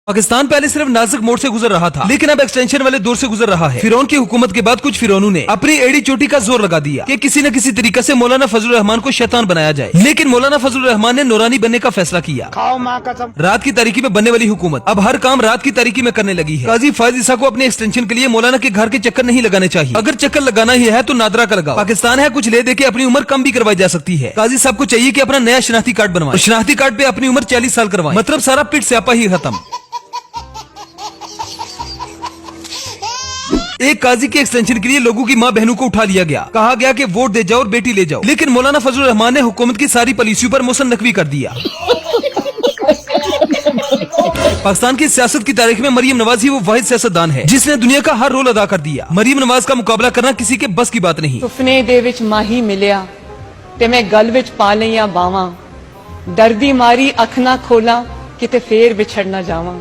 पाकिस्तान पहले सिर्फ नाजुक मोड़ से गुजर रहा था, लेकिन अब एक्सटेंशन वाले दौर से गुजर रहा है। फिरौन की हुकूमत के बाद कुछ फिरौनों ने अपनी एड़ी चोटी का जोर लगा दिया कि किसी न किसी तरीके से मौलाना फजलुर रहमान को शैतान बनाया जाए, लेकिन मौलाना फजलुर रहमान ने नूरानी बनने का फैसला किया। रात की तारीकी में बनने वाली हुकूमत अब हर काम रात की तारीकी में करने लगी है। काजी फायज ईसा को अपने एक्सटेंशन के लिए मौलाना के घर के चक्कर नहीं लगाने चाहिए। अगर चक्कर लगाना ही है तो नादरा का लगाओ। पाकिस्तान है, कुछ ले दे के अपनी उम्र कम भी करवाई जा सकती है। काजी साहब को चाहिए कि अपना नया शनाख्ती कार्ड बनवाएं, शनाख्ती कार्ड पे अपनी उम्र 40 साल करवाएं, मतलब सारा पिट स्यापा ही खत्म। एक काजी के एक्सटेंशन के लिए लोगों की माँ बहनों को उठा लिया गया, कहा गया कि वोट दे जाओ और बेटी ले जाओ, लेकिन मौलाना फजलुर रहमान ने हुकूमत की सारी पॉलिसियों पर मुसन नकवी कर दिया। पाकिस्तान की सियासत की तारीख में मरियम नवाज ही वो वाहिद सियासतदान है जिसने दुनिया का हर रोल अदा कर दिया। मरियम नवाज का मुकाबला करना किसी के बस की बात नहीं। सुपने दे विच माही मिलिया ते मैं गल विच पा लिया बावां, डरदी मारी अख ना खोला किते फेर बिछड़ ना जावां।